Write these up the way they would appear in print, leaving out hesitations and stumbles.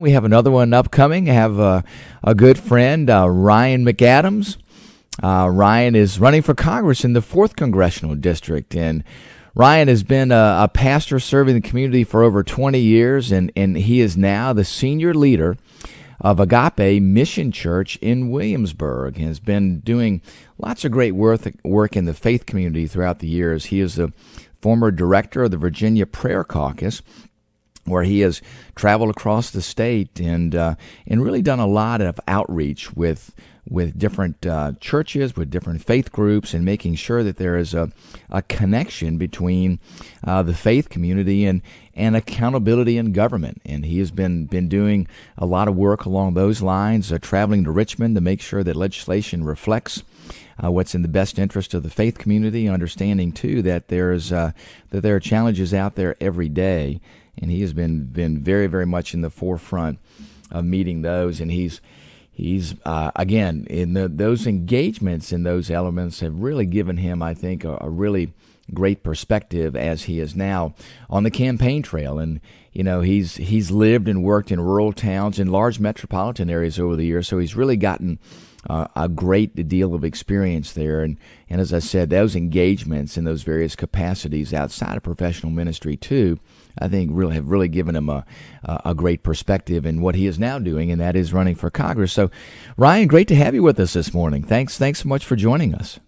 We have another one upcoming. I have a good friend, Ryan McAdams. Ryan is running for Congress in the 4th Congressional District, and Ryan has been a pastor serving the community for over 20 years, and he is now the senior leader of Agape Mission Church in Williamsburg, and has been doing lots of great work in the faith community throughout the years. He is the former director of the Virginia Prayer Caucus, where he has traveled across the state and really done a lot of outreach with different churches, with different faith groups, and making sure that there is a connection between the faith community and accountability in government. And he has been doing a lot of work along those lines, traveling to Richmond to make sure that legislation reflects what's in the best interest of the faith community, understanding too that there are challenges out there every day. And he has been very, very much in the forefront of meeting those. And he's again, in those engagements and those elements have really given him, I think, a really great perspective as he is now on the campaign trail. And, you know, he's lived and worked in rural towns in large metropolitan areas over the years, so he's really gotten a great deal of experience there. And as I said, those engagements in those various capacities outside of professional ministry, too, I think really have really given him a great perspective in what he is now doing, and that is running for Congress. So, Ryan, great to have you with us this morning. Thanks so much for joining us.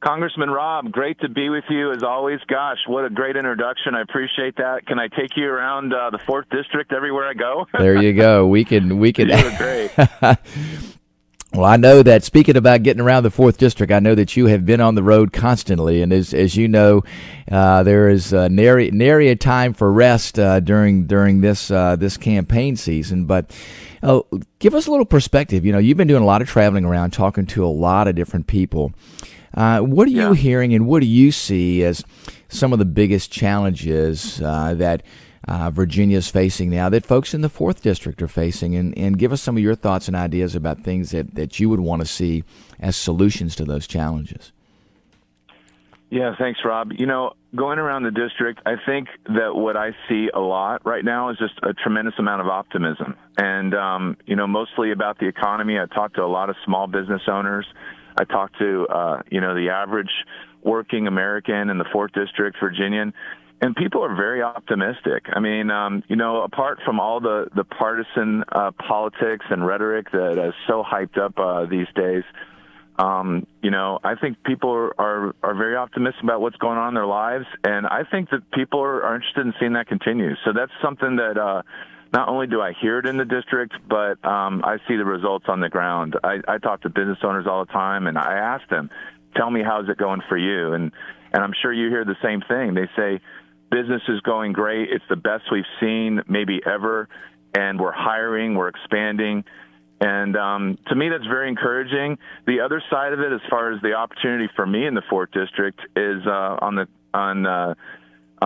Congressman Rob, great to be with you as always. Gosh, what a great introduction. I appreciate that. Can I take you around the 4th District everywhere I go? There you go. We can. You're great. Well, I know that, speaking about getting around the 4th District, I know that you have been on the road constantly, and as you know, there is nary a time for rest during this campaign season. But give us a little perspective. You know, you've been doing a lot of traveling around, talking to a lot of different people. What are you hearing, and what do you see as some of the biggest challenges that Virginia's facing now, that folks in the 4th District are facing, and give us some of your thoughts and ideas about things that you would want to see as solutions to those challenges. Yeah, thanks, Rob. You know, going around the district, I think that what I see a lot right now is just a tremendous amount of optimism. And, you know, mostly about the economy. I talked to a lot of small business owners. I talked to, the average working American in the 4th District, Virginian. And people are very optimistic. I mean, apart from all the partisan politics and rhetoric that is so hyped up these days, I think people are very optimistic about what's going on in their lives. And I think that people are interested in seeing that continue. So that's something that not only do I hear it in the district, but I see the results on the ground. I talk to business owners all the time, and I ask them, tell me, how's it going for you? And I'm sure you hear the same thing. They say, business is going great. It's the best we've seen maybe ever, and we're hiring, we're expanding. And to me, that's very encouraging. The other side of it, as far as the opportunity for me in the 4th District, is on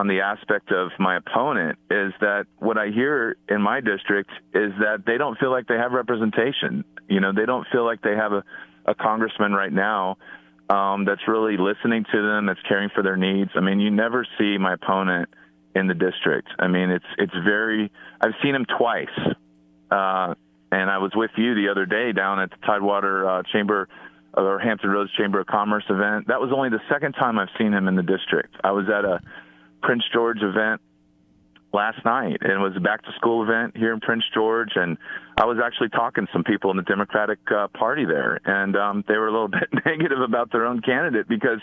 the aspect of my opponent, is that what I hear in my district is that they don't feel like they have representation. You know, they don't feel like they have a congressman right now that's really listening to them, that's caring for their needs. I mean, you never see my opponent in the district. I mean, it's very. I've seen him twice, and I was with you the other day down at the Tidewater Chamber or Hampton Roads Chamber of Commerce event. That was only the second time I've seen him in the district. I was at a Prince George event last night, and it was a back-to-school event here in Prince George, and I was actually talking to some people in the Democratic Party there, and they were a little bit negative about their own candidate because,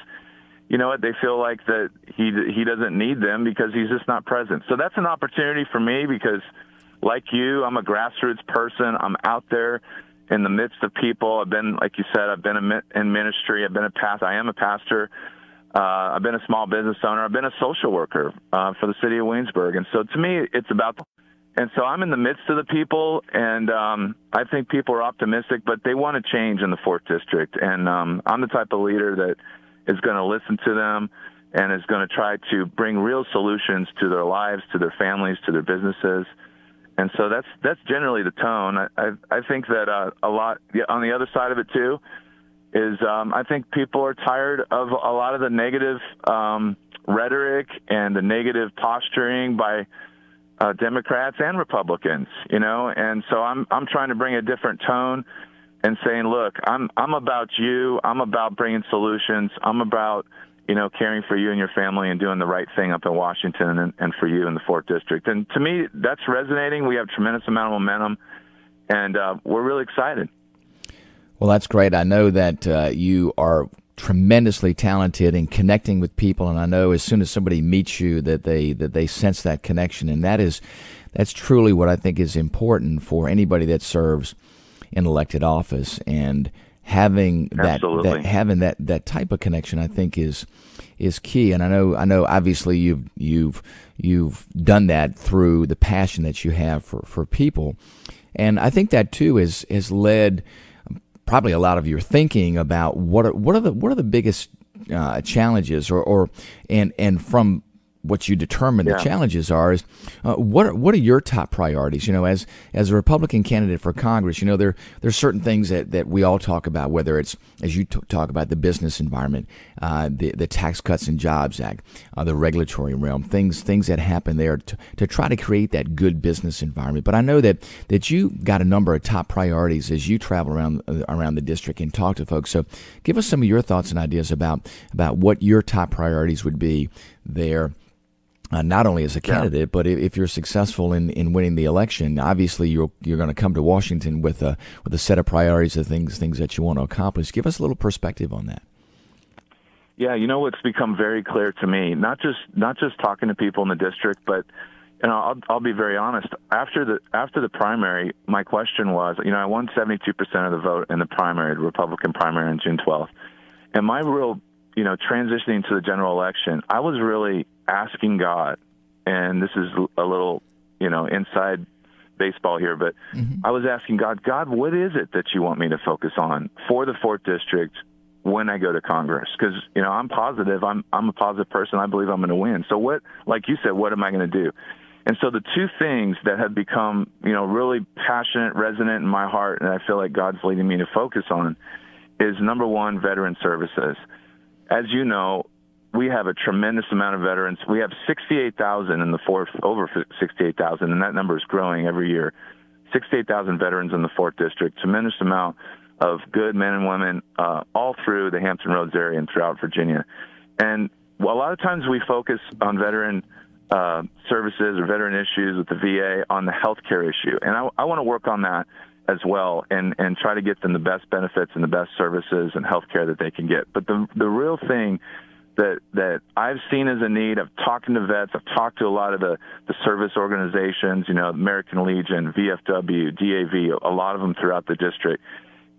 you know what, they feel like that he doesn't need them because he's just not present. So that's an opportunity for me because, like you, I'm a grassroots person. I'm out there in the midst of people. I've been, like you said, I've been in ministry. I've been a pastor. I am a pastor. I've been a small business owner. I've been a social worker for the city of Williamsburg. And so to me, it's about, and so I'm in the midst of the people, and I think people are optimistic, but they want to change in the 4th District. And I'm the type of leader that is going to listen to them and is going to try to bring real solutions to their lives, to their families, to their businesses. And so that's generally the tone. I think that a lot on the other side of it, too, is I think people are tired of a lot of the negative rhetoric and the negative posturing by Democrats and Republicans, and so I'm trying to bring a different tone and saying, look, I'm about you. I'm about bringing solutions. I'm about, caring for you and your family and doing the right thing up in Washington and for you in the 4th District. And to me, that's resonating. We have a tremendous amount of momentum, and we're really excited. Well, that's great. I know that you are tremendously talented in connecting with people, and I know as soon as somebody meets you that they sense that connection, and that's truly what I think is important for anybody that serves in elected office, and having that type of connection, I think is key. And I know obviously you've done that through the passion that you have for people, and I think that too has led probably a lot of your thinking about what are the biggest challenges, and from what you determine the challenges are, is what are your top priorities? As a Republican candidate for Congress, there's certain things that we all talk about, whether it's, as you talk about, the business environment, the Tax Cuts and Jobs Act, the regulatory realm, things that happen there to try to create that good business environment. But I know that you got a number of top priorities as you travel around the district and talk to folks. So give us some of your thoughts and ideas about what your top priorities would be there. Not only as a candidate, but if you're successful in winning the election, obviously you're going to come to Washington with a set of priorities of things that you want to accomplish. Give us a little perspective on that. Yeah, what's become very clear to me, not just talking to people in the district, but I'll be very honest. After the primary, my question was, I won 72% of the vote in the primary, the Republican primary on June 12th, and my real transitioning to the general election, I was really asking God, and this is a little, inside baseball here, but I was asking God, what is it that you want me to focus on for the 4th District when I go to Congress? Because, I'm positive. I'm a positive person. I believe I'm going to win. So what, like you said, what am I going to do? And so the two things that have become, really passionate, resonant in my heart, and I feel like God's leading me to focus on, is number one, veteran services. As you know, we have a tremendous amount of veterans. We have 68,000 in the 4th, over 68,000, and that number is growing every year. 68,000 veterans in the 4th District, tremendous amount of good men and women all through the Hampton Roads area and throughout Virginia. And a lot of times we focus on veteran services or veteran issues with the VA on the health care issue. And I want to work on that as well and try to get them the best benefits and the best services and health care that they can get. But the real thing that I've seen as a need, I've talked to vets, I've talked to a lot of the service organizations, American Legion, VFW, DAV, a lot of them throughout the district,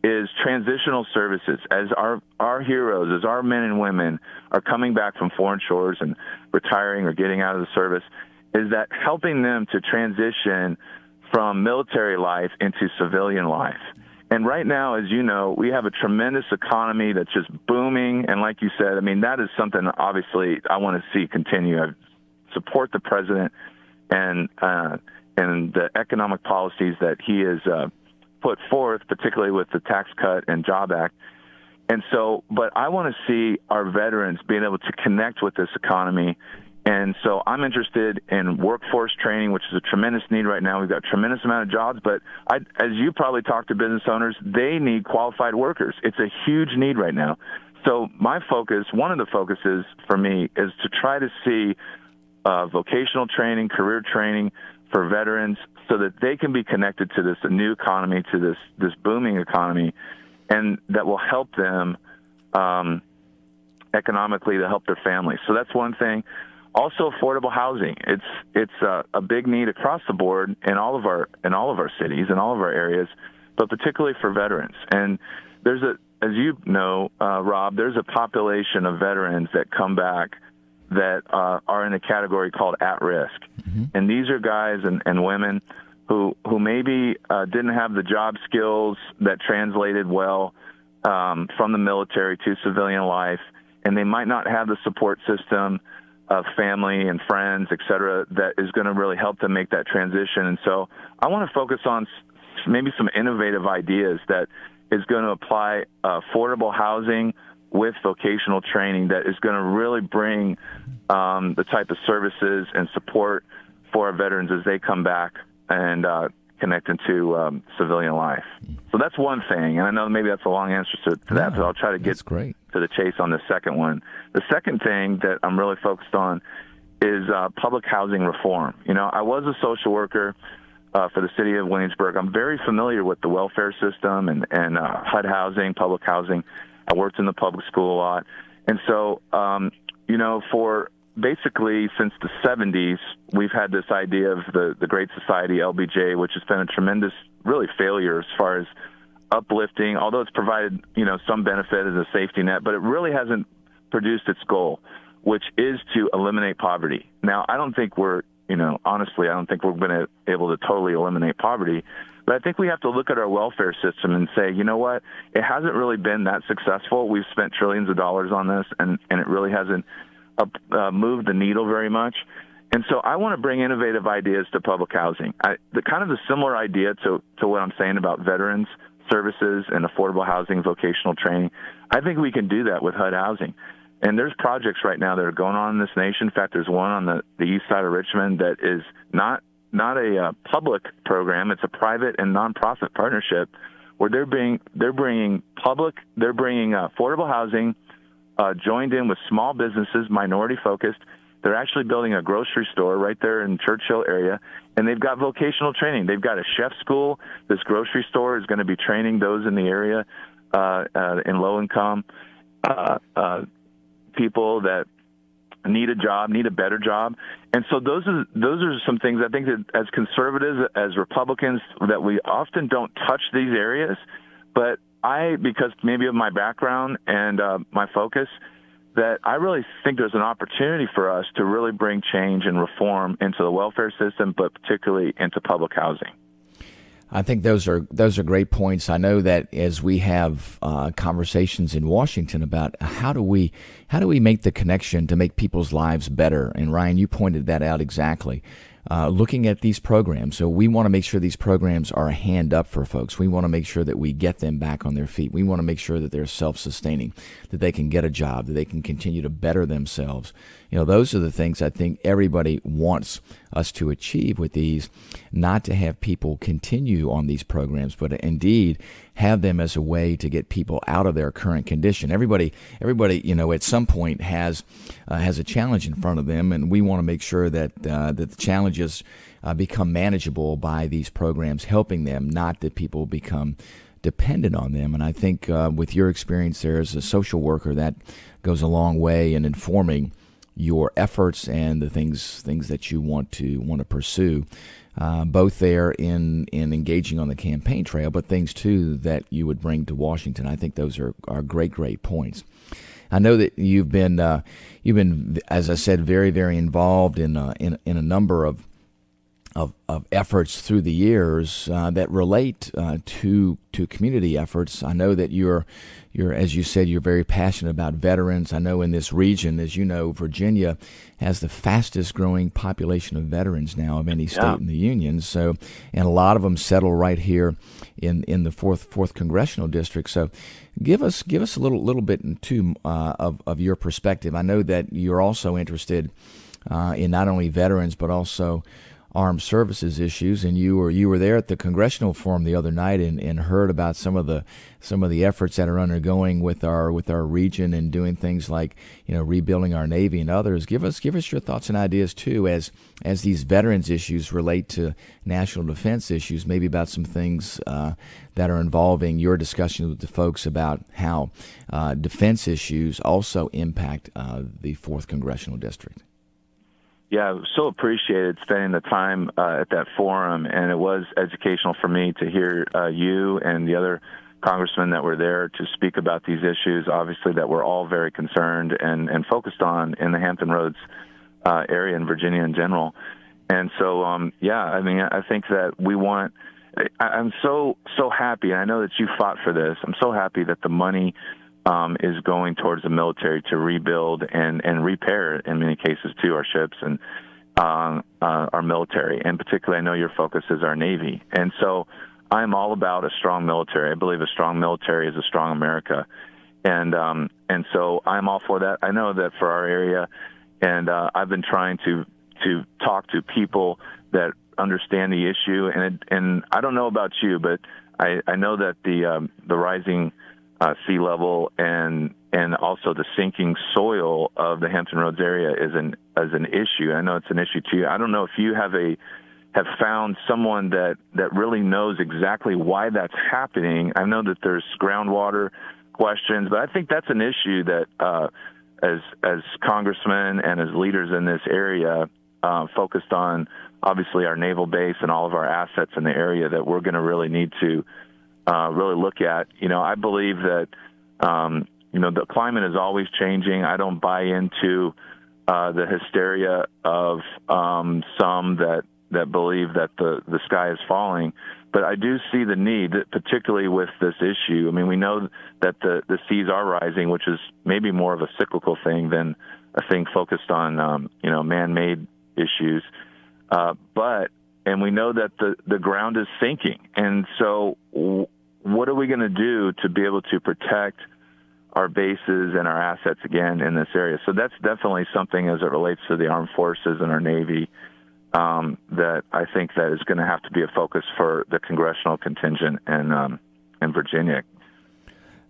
is transitional services. As our heroes, as our men and women are coming back from foreign shores and retiring or getting out of the service, is that helping them to transition from military life into civilian life. And right now, as you know, we have a tremendous economy that's just booming. And like you said, that is something obviously I want to see continue. I support the president and the economic policies that he has put forth, particularly with the Tax Cut and Job Act. And so, but I want to see our veterans being able to connect with this economy. And so I'm interested in workforce training, which is a tremendous need right now. We've got a tremendous amount of jobs, but as you probably talk to business owners, they need qualified workers. It's a huge need right now. So my focus, one of the focuses for me, is to try to see vocational training, career training for veterans so that they can be connected to this new economy, to this booming economy, and that will help them economically, to help their families. So that's one thing. Also, affordable housing. It's a big need across the board in all of our cities and all of our areas, but particularly for veterans. And there's as you know, Rob, there's a population of veterans that come back that are in a category called at risk. Mm-hmm. And these are guys and women who maybe didn't have the job skills that translated well from the military to civilian life, and they might not have the support system of family and friends, et cetera, that is going to really help them make that transition. And so I want to focus on maybe some innovative ideas that is going to apply affordable housing with vocational training that is going to really bring the type of services and support for our veterans as they come back and connect into civilian life. So that's one thing, and I know maybe that's a long answer to that, but I'll try to get to the chase on the second one. The second thing that I'm really focused on is public housing reform. You know, I was a social worker for the city of Williamsburg. I'm very familiar with the welfare system and HUD housing, public housing. I worked in the public school a lot. And so, you know, for basically since the 70s, we've had this idea of the Great Society, LBJ, which has been a tremendous, really, failure as far as uplifting, although it's provided, you know, some benefit as a safety net, but it really hasn't produced its goal, which is to eliminate poverty. Now, I don't think we're, you know, honestly, I don't think we're going to be able to totally eliminate poverty, but I think we have to look at our welfare system and say, you know what, it hasn't really been that successful. We've spent trillions of dollars on this, and it really hasn't moved the needle very much. And so I want to bring innovative ideas to public housing. The kind of the similar idea to what I'm saying about veterans services and affordable housing, vocational training. I think we can do that with HUD housing. And there's projects right now that are going on in this nation. In fact, there's one on the east side of Richmond that is not a public program. It's a private and nonprofit partnership where they're bringing affordable housing joined in with small businesses, minority focused. They're actually building a grocery store right there in Churchill area, and they've got vocational training. They've got a chef school. This grocery store is going to be training those in the area in low income people that need a job, need a better job. And so those are some things I think that as conservatives, as Republicans, that we often don't touch these areas. But because maybe of my background and my focus, that I really think there's an opportunity for us to really bring change and reform into the welfare system, but particularly into public housing. I think those are great points. I know that as we have conversations in Washington about how do we make the connection to make people's lives better, and Ryan, you pointed that out exactly. Looking at these programs, so we want to make sure these programs are a hand up for folks. We want to make sure that we get them back on their feet. We want to make sure that they're self-sustaining, that they can get a job, that they can continue to better themselves. You know, those are the things I think everybody wants us to achieve with these, not to have people continue on these programs, but indeed have them as a way to get people out of their current condition. Everybody, you know, at some point has a challenge in front of them, and we want to make sure that the challenges become manageable by these programs helping them, not that people become dependent on them. And I think with your experience there as a social worker, that goes a long way in informing your efforts and the things that you want to pursue, both there in engaging on the campaign trail, but things too that you would bring to Washington. I think those are great points. I know that you've been as I said, very, very involved in a number of efforts through the years that relate to community efforts. I know that you're as you said, you're very passionate about veterans. I know in this region, as you know, Virginia has the fastest growing population of veterans now of any state in the union. So, and a lot of them settle right here in the fourth congressional district. So, give us a little bit too of your perspective. I know that you're also interested in not only veterans but also armed services issues, and you were there at the congressional forum the other night and heard about some of the efforts that are undergoing with our region and doing things like, you know, rebuilding our Navy and others. Give us your thoughts and ideas too as these veterans issues relate to national defense issues, maybe about some things that are involving your discussions with the folks about how defense issues also impact the 4th Congressional District. Yeah, so appreciated spending the time at that forum, and it was educational for me to hear you and the other congressmen that were there to speak about these issues, obviously, that we're all very concerned and focused on in the Hampton Roads area in Virginia in general. And so, I mean, I think that I'm so happy, and I know that you fought for this. I'm so happy that the money is going towards the military to rebuild and repair, in many cases, too, our ships and our military. And particularly, I know your focus is our Navy. And so I'm all about a strong military. I believe a strong military is a strong America. And so I'm all for that. I know that for our area, and I've been trying to to talk to people that understand the issue. And I don't know about you, but I know that the rising sea level and also the sinking soil of the Hampton Roads area is an issue. I know it's an issue to you. I don't know if you have found someone that really knows exactly why that's happening. I know that there's groundwater questions, but I think that's an issue that as congressmen and as leaders in this area focused on obviously our naval base and all of our assets in the area that we're going to really need to really look at. I believe that the climate is always changing. I don't buy into the hysteria of some that believe that the sky is falling. But I do see the need, particularly with this issue. I mean, we know that the seas are rising, which is maybe more of a cyclical thing than a thing focused on, man-made issues. And we know that the ground is sinking. And so what are we going to do to be able to protect our bases and our assets again in this area? So that's definitely something as it relates to the armed forces and our Navy that I think that is going to have to be a focus for the congressional contingent in Virginia.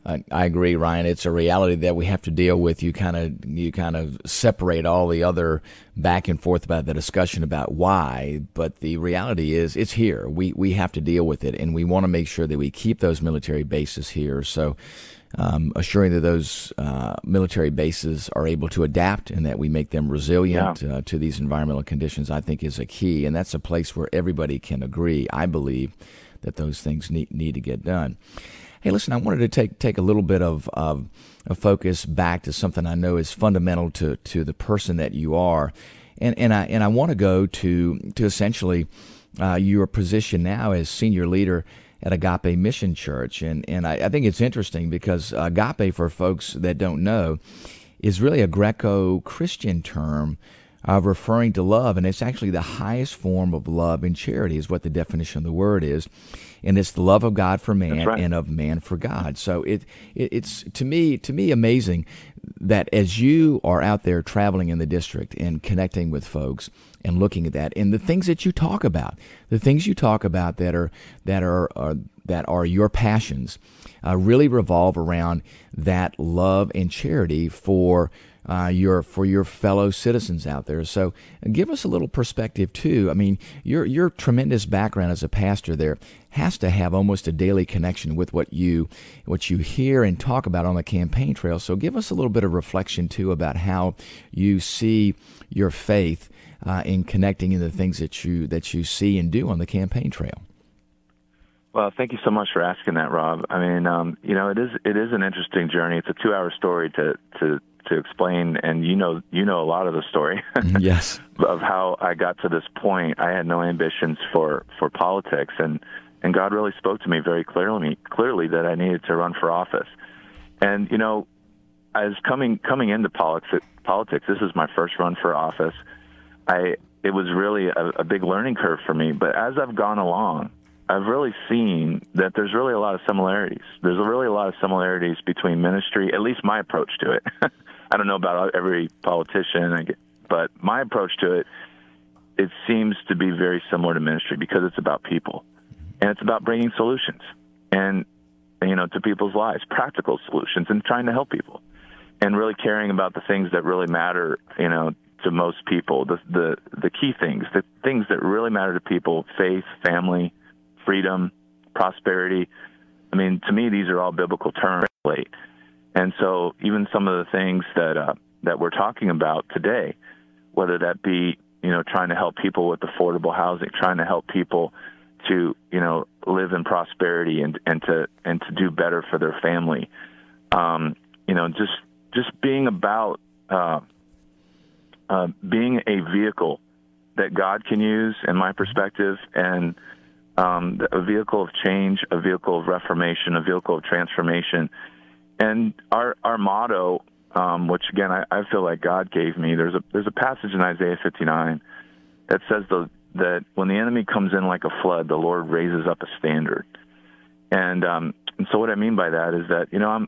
I agree, Ryan. It's a reality that we have to deal with. You kind of separate all the other back and forth about the discussion about why, but the reality is it's here. We have to deal with it, and we want to make sure that we keep those military bases here. So assuring that those military bases are able to adapt and that we make them resilient to these environmental conditions, I think is a key, and that's a place where everybody can agree, I believe, that those things need to get done. Hey, listen, I wanted to take a little bit of a focus back to something I know is fundamental to the person that you are, and I want to go to essentially your position now as senior leader at Agape Mission Church, and I think it's interesting because agape, for folks that don't know, is really a Greco-Christian term of referring to love, and it's actually the highest form of love and charity is what the definition of the word is, and it's the love of God for man and of man for God. So it's to me amazing that as you are out there traveling in the district and connecting with folks and looking at that, and the things that you talk about, that are your passions, really revolve around that love and charity for your fellow citizens out there. So give us a little perspective too. I mean, your tremendous background as a pastor there has to have almost a daily connection with what you hear and talk about on the campaign trail. So give us a little bit of reflection too about how you see your faith in connecting in the things that you see and do on the campaign trail. Well, thank you so much for asking that, Rob. I mean, it is an interesting journey. It's a 2-hour story to explain, and you know a lot of the story. Yes. Of how I got to this point. I had no ambitions for politics, and God really spoke to me very clearly that I needed to run for office. And as coming into politics, this is my first run for office. It was really a big learning curve for me. But as I've gone along, I've really seen that there's really a lot of similarities. There's really a lot of similarities between ministry, at least my approach to it. I don't know about every politician, but my approach to it seems to be very similar to ministry because it's about people. And it's about bringing solutions and to people's lives, practical solutions, and trying to help people and really caring about the things that really matter, to most people, the key things, the things that really matter to people: faith, family, freedom, prosperity. I mean, to me, these are all biblical terms. And so even some of the things that we're talking about today, whether that be, trying to help people with affordable housing, trying to help people to, live in prosperity and to do better for their family, just being about being a vehicle that God can use, in my perspective, and a vehicle of change, a vehicle of reformation, a vehicle of transformation. And our motto, which again I feel like God gave me, there's a passage in Isaiah 59 that says that when the enemy comes in like a flood, the Lord raises up a standard. And so what I mean by that is that, you know,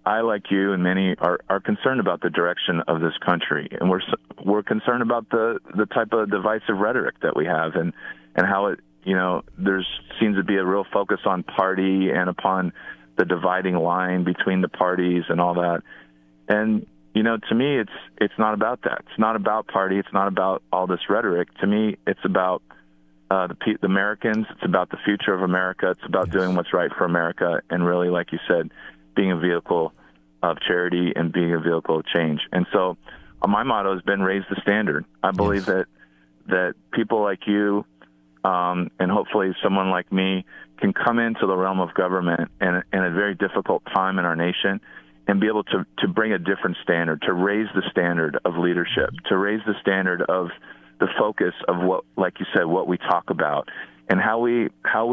I like you and many are concerned about the direction of this country, and we're concerned about the type of divisive rhetoric that we have, and how it, you know, there seems to be a real focus on party and upon the dividing line between the parties and all that. And, you know, to me, it's not about that. It's not about party. It's not about all this rhetoric. To me, it's about the Americans. It's about the future of America. It's about doing what's right for America, and really, like you said, being a vehicle of charity and being a vehicle of change. And so my motto has been raise the standard. I believe that people like you and hopefully someone like me can come into the realm of government in a very difficult time in our nation and be able to bring a different standard, to raise the standard of leadership, to raise the standard of the focus of what, like you said, what we talk about and how we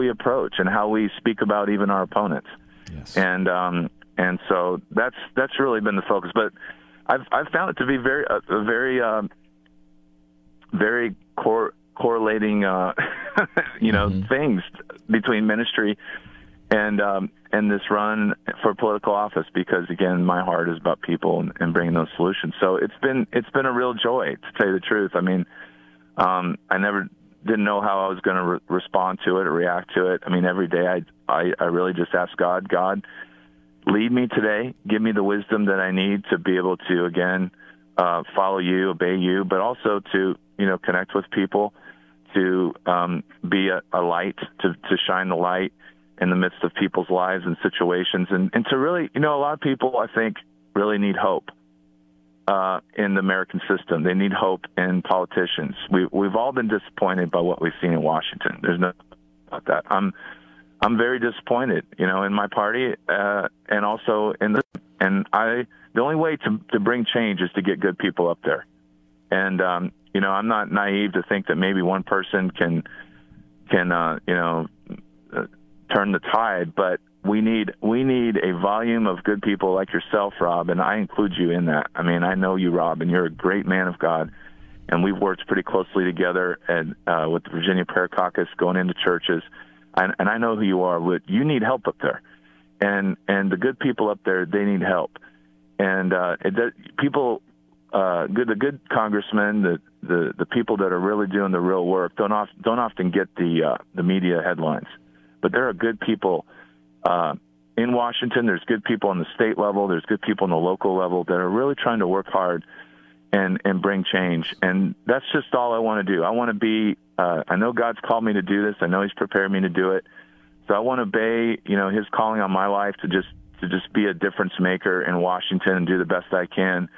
approach and how we speak about even our opponents. Yes. And so that's really been the focus. But I've found it to be very correlating things between ministry and this run for political office, because again, my heart is about people and bringing those solutions. So it's been a real joy, to tell you the truth. I mean, I didn't know how I was going to respond to it or react to it. I mean, every day I really just ask God, lead me today, give me the wisdom that I need to be able to, again, follow you, obey you, but also to, you know, connect with people, to be a light, to shine the light in the midst of people's lives and situations, and to really, you know, a lot of people, I think, really need hope in the American system. They need hope in politicians. We've all been disappointed by what we've seen in Washington. There's no about that. I'm very disappointed, you know, in my party and also the only way to bring change is to get good people up there. And you know, I'm not naive to think that maybe one person can turn the tide, but we need a volume of good people like yourself, Rob, and I include you in that. I mean, I know you, Rob, and you're a great man of God, and we've worked pretty closely together and with the Virginia Prayer Caucus, going into churches, and I know who you are. But you need help up there, and the good people up there, they need help, and the good congressmen, the people that are really doing the real work don't often get the media headlines, but there are good people in Washington. There's good people on the state level. There's good people on the local level that are really trying to work hard and bring change. And that's just all I want to do. I want to be. I know God's called me to do this. I know He's prepared me to do it. So I want to obey, you know, His calling on my life to just be a difference maker in Washington and do the best I can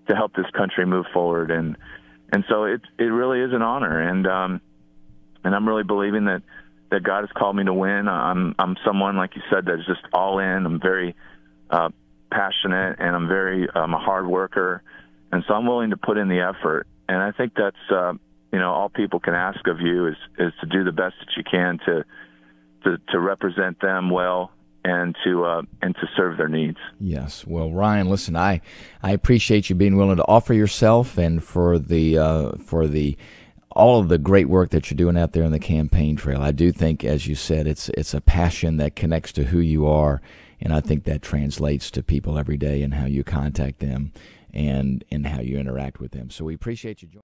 to help this country move forward. And so it really is an honor. And I'm really believing that God has called me to win. I'm someone, like you said, that's just all in. I'm very passionate, and I'm a hard worker, and so I'm willing to put in the effort. And I think that's all people can ask of you is to do the best that you can to represent them well and to serve their needs. Yes. Well, Ryan, listen, I appreciate you being willing to offer yourself, and for all of the great work that you're doing out there on the campaign trail. I do think, as you said, it's a passion that connects to who you are, and I think that translates to people every day and how you contact them and how you interact with them. So we appreciate you joining.